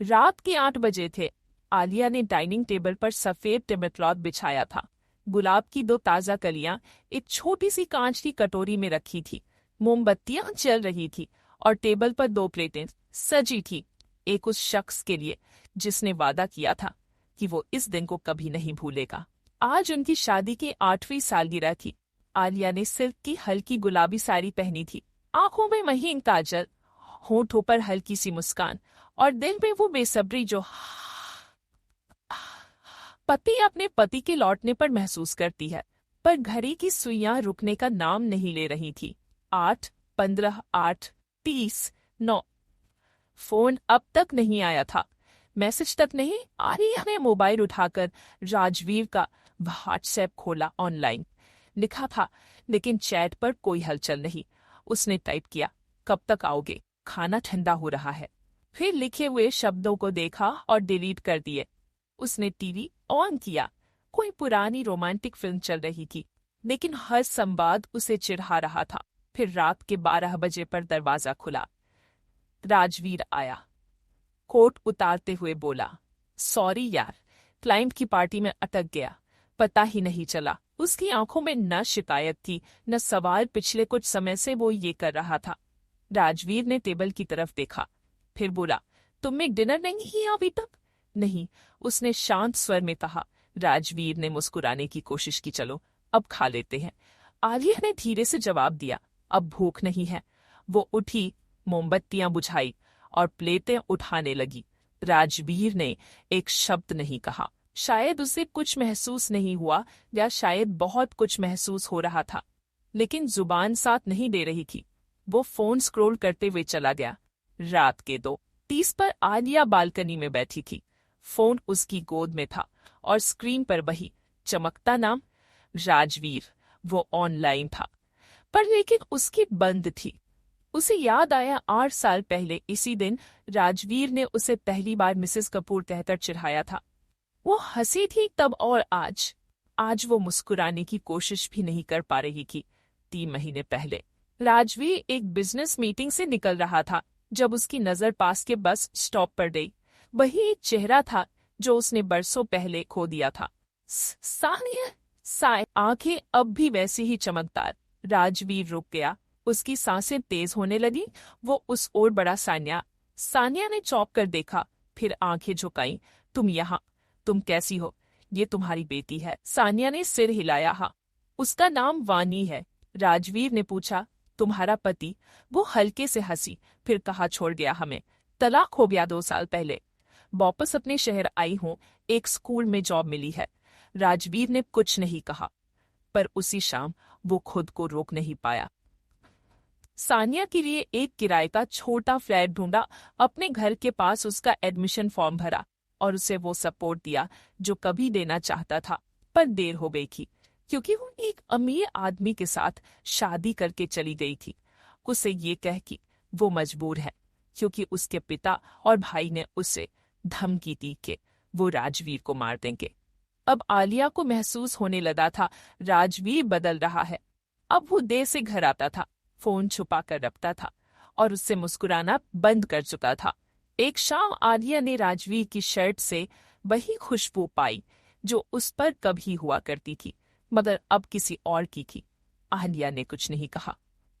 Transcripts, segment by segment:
रात के 8 बजे थे। आलिया ने डाइनिंग टेबल पर सफेद टेबल क्लॉथ बिछाया था। गुलाब की 2 ताजा कलियां एक छोटी सी कांच की कटोरी में रखी थी। मोमबत्तियां जल रही थी और टेबल पर 2 प्लेटें सजी थी। एक उस शख्स के लिए जिसने वादा किया था कि वो इस दिन को कभी नहीं भूलेगा। आज उनकी शादी की 8वीं सालगिरह थी। आलिया ने सिल्क की हल्की गुलाबी साड़ी पहनी थी। आंखों में महीन काजल, होठों पर हल्की सी मुस्कान और दिल में वो बेसब्री जो पति अपने पति के लौटने पर महसूस करती है। पर घड़ी की सुइयां रुकने का नाम नहीं ले रही थी। 8:15, 8:30, 9। फोन अब तक नहीं आया था, मैसेज तक नहीं। आलिया ने मोबाइल उठाकर राजवीर का व्हाट्सएप खोला। ऑनलाइन लिखा था, लेकिन चैट पर कोई हलचल नहीं। उसने टाइप किया, कब तक आओगे, खाना ठंडा हो रहा है। फिर लिखे हुए शब्दों को देखा और डिलीट कर दिए। उसने टीवी ऑन किया। कोई पुरानी रोमांटिक फिल्म चल रही थी, लेकिन हर संवाद उसे चिढ़ा रहा था। फिर रात के 12 बजे पर दरवाजा खुला। राजवीर आया, कोट उतारते हुए बोला, सॉरी यार, क्लाइंट की पार्टी में अटक गया, पता ही नहीं चला। उसकी आंखों में न शिकायत थी न सवाल। पिछले कुछ समय से वो ये कर रहा था। राजवीर ने टेबल की तरफ देखा, फिर बोला, तुमने डिनर नहीं किया अभी तक? नहीं, उसने शांत स्वर में कहा। राजवीर ने मुस्कुराने की कोशिश की, चलो अब खा लेते हैं। आलिया ने धीरे से जवाब दिया, अब भूख नहीं है। वो उठी, मोमबत्तियां बुझाई और प्लेटें उठाने लगी। राजवीर ने एक शब्द नहीं कहा। शायद उसे कुछ महसूस नहीं हुआ, या शायद बहुत कुछ महसूस हो रहा था, लेकिन जुबान साथ नहीं दे रही थी। वो फोन स्क्रॉल करते हुए चला गया। रात के 2:30 पर आलिया बालकनी में बैठी थी। फोन उसकी गोद में था और स्क्रीन पर वही चमकता नाम, राजवीर। वो ऑनलाइन था, पर लेकिन उसकी बंद थी। उसे याद आया 8 साल पहले इसी दिन राजवीर ने उसे पहली बार मिसेस कपूर कहकर चिढ़ाया था। वो हंसी थी तब, और आज वो मुस्कुराने की कोशिश भी नहीं कर पा रही थी। 3 महीने पहले राजवीर एक बिजनेस मीटिंग से निकल रहा था जब उसकी नजर पास के बस स्टॉप पर गई। वही एक चेहरा था जो उसने बरसों पहले खो दिया था। सानिया। साय आंखें अब भी वैसी ही चमकदार। राजवीर रुक गया, उसकी सांसें तेज होने लगी। वो उस ओर बढ़ा। सानिया ने चौंक कर देखा, फिर आंखें झुकाई। तुम यहाँ? तुम कैसी हो? ये तुम्हारी बेटी है। सानिया ने सिर हिलाया। हाँ, उसका नाम वानी है। राजवीर ने पूछा, तुम्हारा पति? वो हल्के से हंसी, फिर कहा, छोड़ गया हमें, तलाक हो गया 2 साल पहले। वापस अपने शहर आई हूँ, एक स्कूल में जॉब मिली है। राजवीर ने कुछ नहीं कहा, पर उसी शाम वो खुद को रोक नहीं पाया। सानिया के लिए एक किराए का छोटा फ्लैट ढूंढा, अपने घर के पास उसका एडमिशन फॉर्म भरा और उसे वो सपोर्ट दिया जो कभी देना चाहता था। पर देर हो गई थी, क्योंकि वो एक अमीर आदमी के साथ शादी करके चली गई थी। उसे ये कह कि वो मजबूर है, क्योंकि उसके पिता और भाई ने उसे धमकी दी कि वो राजवीर को मार देंगे। अब आलिया को महसूस होने लगा था, राजवीर बदल रहा है। अब वो देर से घर आता था, फोन छुपा कर रखता था और उससे मुस्कुराना बंद कर चुका था। एक शाम आलिया ने राजवीर की शर्ट से वही खुशबू पाई जो उस पर कभी हुआ करती थी, मगर अब किसी और की थी। आलिया ने कुछ नहीं कहा।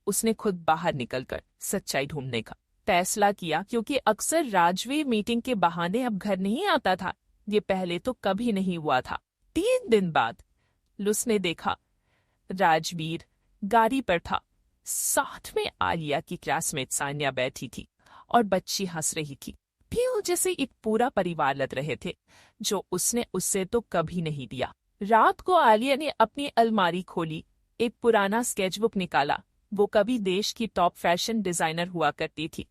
उसने खुद बाहर निकलकर सच्चाई ढूंढने का फैसला किया, क्योंकि अक्सर राजवीर मीटिंग के बहाने अब घर नहीं आता था। ये पहले तो कभी नहीं हुआ था। 3 दिन बाद उसने देखा, राजवीर गाड़ी पर था। साथ में आलिया की क्लासमेट सानिया बैठी थी और बच्ची हंस रही थी। भी जैसे एक पूरा परिवार लग रहे थे, जो उसने उससे तो कभी नहीं दिया। रात को आलिया ने अपनी अलमारी खोली, एक पुराना स्केचबुक निकाला। वो कभी देश की टॉप फैशन डिजाइनर हुआ करती थी।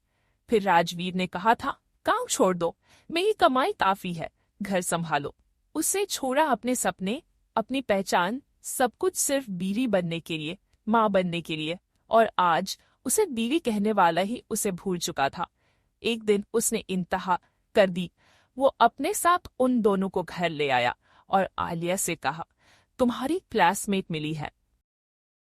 फिर राजवीर ने कहा था, काम छोड़ दो, मेरी कमाई काफी है, घर संभालो। उसे छोड़ा अपने सपने, अपनी पहचान, सब कुछ सिर्फ बीवी बनने के लिए, माँ बनने के लिए। और आज उसे बीवी कहने वाला ही उसे भूल चुका था। एक दिन उसने इंतहा कर दी। वो अपने साथ उन दोनों को घर ले आया और आलिया से कहा, तुम्हारी क्लासमेट मिली है,